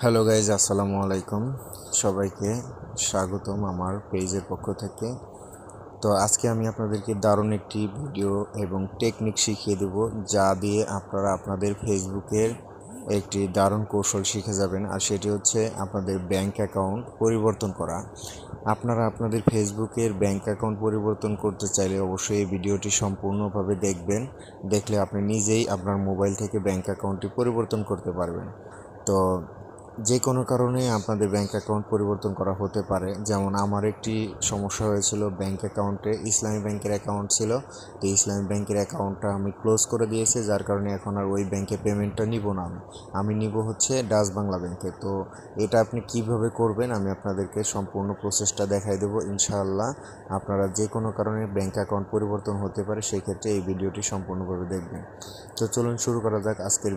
Hello guys, আসসালামু আলাইকুম। সবাইকে স্বাগতম আমার পেজের পক্ষ থেকে। তো আজকে আমি আপনাদেরকে দারুণ একটি ভিডিও এবং টেকনিক শিখিয়ে দেব, যা দিয়ে আপনারা আপনাদের ফেসবুকের একটি দারুণ কৌশল শিখে যাবেন। আর সেটি হচ্ছে আপনাদের ব্যাংক অ্যাকাউন্ট পরিবর্তন করা। আপনারা আপনাদের ফেসবুকের ব্যাংক অ্যাকাউন্ট পরিবর্তন করতে চাইলে অবশ্যই এই ভিডিওটি সম্পূর্ণভাবে দেখবেন। দেখলে আপনি নিজেই আপনার মোবাইল থেকে ব্যাংক অ্যাকাউন্টটি পরিবর্তন করতে পারবেন। তো যে কোনো কারণে আপনাদের ব্যাংক অ্যাকাউন্ট পরিবর্তন করা হতে পারে। যেমন আমার একটি সমস্যা হয়েছিল, ব্যাংক অ্যাকাউন্টে ইসলামী ব্যাংকের অ্যাকাউন্ট ছিল। তো ইসলামী ব্যাংকের অ্যাকাউন্টটা আমি ক্লোজ করে দিয়েছি, যার কারণে এখন আর ওই ব্যাংকে পেমেন্টটা নিব না। আমি নিব হচ্ছে ডাচ বাংলা ব্যাংকে। তো এটা আপনি কিভাবে করবেন আমি আপনাদেরকে সম্পূর্ণ প্রসেসটা দেখাই দেবো ইনশাআল্লাহ। আপনারা যে কোনো কারণে ব্যাংক অ্যাকাউন্ট পরিবর্তন হতে পারে, সেই ক্ষেত্রে এই ভিডিওটি সম্পূর্ণভাবে দেখবেন। তো চলুন শুরু করা যাক আজকের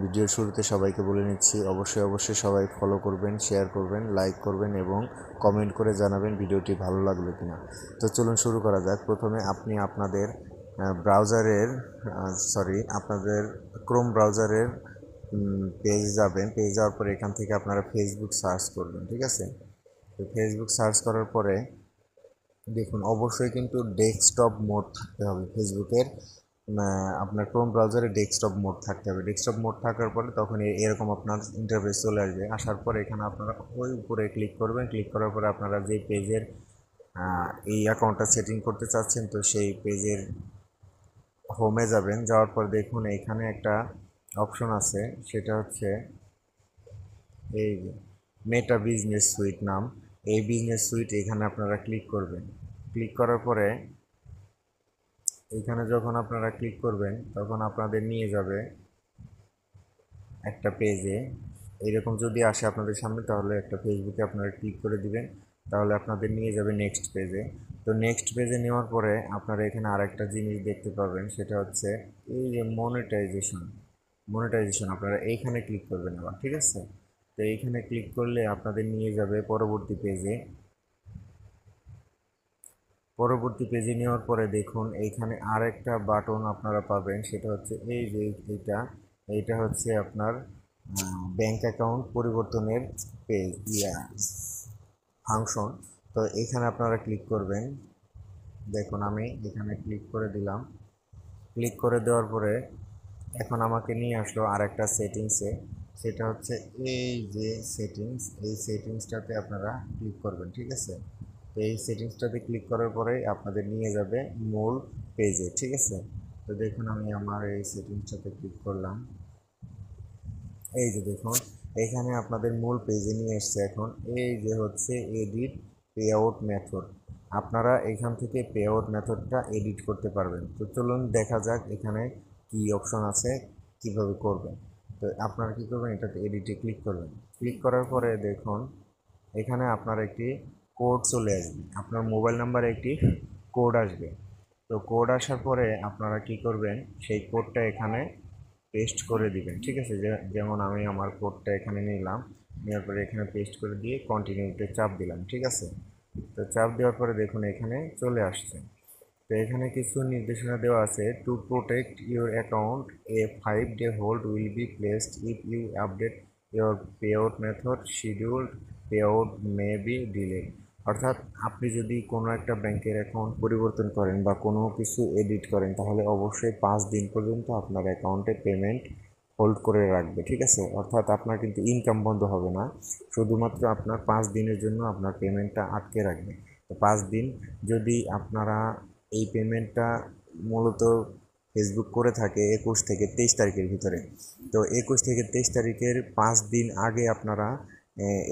ভিডিওর শুরুতে সবাইকে বলে নিচ্ছি, অবশ্যই সবাই ফলো করবেন, শেয়ার করবেন, লাইক করবেন এবং কমেন্ট করে জানাবেন ভিডিওটি ভালো লাগলো কিনা। তো চলুন শুরু করা যাক। প্রথমে আপনি আপনাদের আপনাদের ক্রোম ব্রাউজারের পেজে যাবেন। পেজে যাওয়ার পরে এখান থেকে আপনারা ফেসবুক সার্চ করবেন, ঠিক আছে? তো ফেসবুক সার্চ করার পরে দেখুন, অবশ্যই কিন্তু ডেস্কটপ মোড থাকতে হবে ফেসবুকের। আপনার ক্রোম ব্রাউজারে ডেস্কটপ মোড থাকতে হবে। ডেস্কটপ মোড থাকার পরে তখন এরকম আপনার ইন্টারফেস চলে আসবে। আসার পরে এখানে আপনারা ওই উপরে ক্লিক করবেন। ক্লিক করার পরে আপনারা যে পেজের এই অ্যাকাউন্টটা সেটিং করতে চাচ্ছেন, তো সেই পেজের হোমে যাবেন। যাওয়ার পর দেখুন এখানে একটা অপশন আছে, সেটা হচ্ছে এই মেটা বিজনেস সুইট নাম। এই বিজনেস সুইট এখানে আপনারা ক্লিক করবেন। ক্লিক করার পরে এখানে যখন আপনারা ক্লিক করবেন তখন আপনাদের নিয়ে যাবে একটা পেজে। এইরকম যদি আসে আপনাদের সামনে, তাহলে একটা ফেসবুকে আপনারা ক্লিক করে দিবেন, তাহলে আপনাদের নিয়ে যাবে নেক্সট পেজে। তো নেক্সট পেজে নেওয়ার পরে আপনারা এখানে আরেকটা জিনিস দেখতে পাবেন, সেটা হচ্ছে এই যে মনিটাইজেশন আপনারা এইখানে ক্লিক করবেন আবার, ঠিক আছে? তো এইখানে ক্লিক করলে আপনাদের নিয়ে যাবে পরবর্তী পেজে নেওয়ার পরে দেখুন এইখানে আরেকটা বাটন আপনারা পাবেন, সেটা হচ্ছে এই যে এইটা হচ্ছে আপনার ব্যাংক অ্যাকাউন্ট পরিবর্তনের পেজ ফাংশন। তো এখানে আপনারা ক্লিক করবেন। দেখুন আমি এখানে ক্লিক করে দিলাম। ক্লিক করে দেওয়ার পরে এখন আমাকে নিয়ে আসলো আরেকটা সেটিংসে, সেটা হচ্ছে এই যে এই সেটিংসটাতে আপনারা ক্লিক করবেন, ঠিক আছে? তো এই সেটিংসটাতে ক্লিক করার পরে আপনাদের নিয়ে যাবে মূল পেজে, ঠিক আছে? তো দেখুন আমি আমার এই সেটিংসটাতে ক্লিক করলাম। এই যে দেখুন এখানে আপনাদের মূল পেজে নিয়ে এসছে। এখন এই যে হচ্ছে এডিট পে আউট মেথড, আপনারা এখান থেকে পে আউট মেথডটা এডিট করতে পারবেন। তো চলুন দেখা যাক এখানে কি অপশন আছে, কিভাবে করবেন। তো আপনারা কী করবেন, এটাতে এডিটে ক্লিক করবেন। ক্লিক করার পরে দেখুন এখানে আপনার একটি কোড চলে আসবে, আপনার মোবাইল নাম্বারে একটি কোড আসবে। তো কোড আসার পরে আপনারা কি করবেন, সেই কোডটা এখানে পেস্ট করে দিবেন, ঠিক আছে? যেমন আমি আমার কোডটা এখানে নিলাম, নেওয়ার পরে এখানে পেস্ট করে দিয়ে কন্টিনিউতে চাপ দিলাম, ঠিক আছে? তো চাপ দেওয়ার পরে দেখুন এখানে চলে আসছে। তো এখানে কিছু নির্দেশনা দেওয়া আছে। To protect your account a 5-day hold will be placed if you update your payout method scheduled payout may be delayed. অর্থাৎ আপনি যদি কোনো একটা ব্যাংকের অ্যাকাউন্ট পরিবর্তন করেন বা কোনো কিছু এডিট করেন, তাহলে অবশ্যই 5 দিন পর্যন্ত আপনার অ্যাকাউন্টে পেমেন্ট হোল্ড করে রাখবে, ঠিক আছে? অর্থাৎ আপনার কিন্তু ইনকাম বন্ধ হবে না, শুধুমাত্র আপনার 5 দিনের জন্য আপনার পেমেন্টটা আটকে রাখবে। তো 5 দিন যদি আপনারা এই পেমেন্টটা মূলত ফেসবুক করে থাকে 21 থেকে 23 তারিখের ভিতরে। তো 21 থেকে 23 তারিখের 5 দিন আগে আপনারা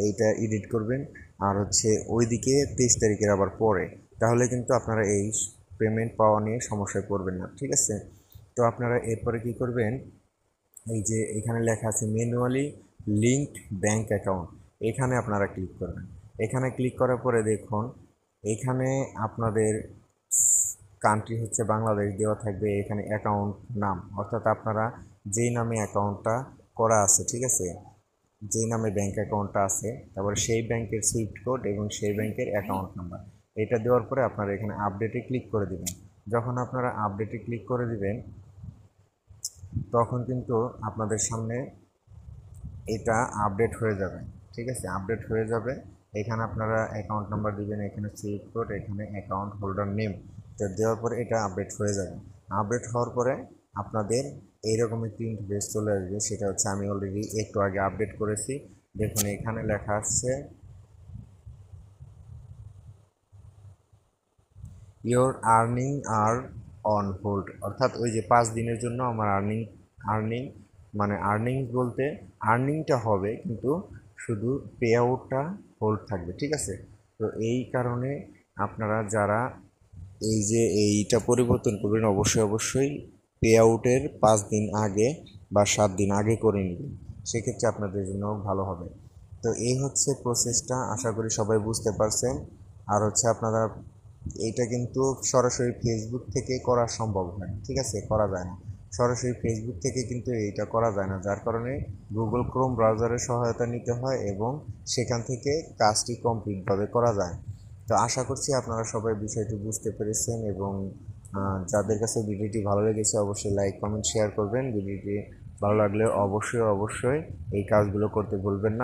এইটা এডিট করবেন, আর হচ্ছে ওইদিকে 23 তারিখের আবার পরে, তাহলে কিন্তু আপনারা এই পেমেন্ট পাওয়া নিয়ে সমস্যায় পড়বেন না, ঠিক আছে? তো আপনারা এরপরে কি করবেন, এই যে এখানে লেখা আছে ম্যানুয়ালি লিঙ্কড ব্যাংক অ্যাকাউন্ট, এখানে আপনারা ক্লিক করবেন। এখানে ক্লিক করার পরে দেখুন এখানে আপনাদের কান্ট্রি হচ্ছে বাংলাদেশ দেওয়া থাকবে। এখানে অ্যাকাউন্ট নাম, অর্থাৎ আপনারা যেই নামে অ্যাকাউন্টটা করা আছে, ঠিক আছে? যেই নামে ব্যাংক অ্যাকাউন্টটা আছে, তারপরে সেই ব্যাংকের সুইফট কোড এবং সেই ব্যাংকের অ্যাকাউন্ট নাম্বার, এটা দেওয়ার পরে আপনারা এখানে আপডেটে ক্লিক করে দিবেন। যখন আপনারা আপডেটে ক্লিক করে দিবেন তখন কিন্তু আপনাদের সামনে এটা আপডেট হয়ে যাবে। ঠিক আছে, আপডেট হয়ে যাবে। এখানে আপনারা অ্যাকাউন্ট নাম্বার দিবেন, এখানে সুইফট কোড, এখানে অ্যাকাউন্ট হোল্ডার নেম, তো দেওয়ার পরে এটা আপডেট হয়ে যাবে। আপডেট হওয়ার পরে আপনাদের এইরকম একটি ইন্টারফেস চলে আসবে। সেটা হচ্ছে আমি অলরেডি একটু আগে আপডেট করেছি। দেখুন এখানে লেখা আসছে your earning are on hold, অর্থাৎ ওই যে 5 দিনের জন্য আমার আর্নিং মানে আর্নিংস বলতে আর্নিংটা হবে, কিন্তু শুধু পে আউটটা হোল্ড থাকবে। ঠিক আছে, তো এই কারণে আপনারা যারা এই যে এইটা পরিবর্তন করবেন, অবশ্যই পে আউটের 5 দিন আগে বা 7 দিন আগে করে নেবেন, সেক্ষেত্রে আপনাদের জন্য ভালো হবে। তো এই হচ্ছে প্রসেসটা, আশা করি সবাই বুঝতে পারছেন। আর হচ্ছে আপনারা এইটা কিন্তু সরাসরি ফেসবুক থেকে করা সম্ভব হয়, ঠিক আছে, করা যায় না সরাসরি ফেসবুক থেকে, কিন্তু এইটা করা যায় না, যার কারণে গুগল ক্রোম ব্রাউজারের সহায়তা নিতে হয় এবং সেখান থেকে কাজটি কমপ্লিটভাবে করা যায়। তো আশা করছি আপনারা সবাই বিষয়টি বুঝতে পেরেছেন, এবং যাদের কাছে ভিডিওটি ভালো লেগেছে অবশ্যই লাইক কমেন্ট শেয়ার করবেন। ভিডিওটি ভালো লাগলে অবশ্যই এই কাজগুলো করতে ভুলবেন না।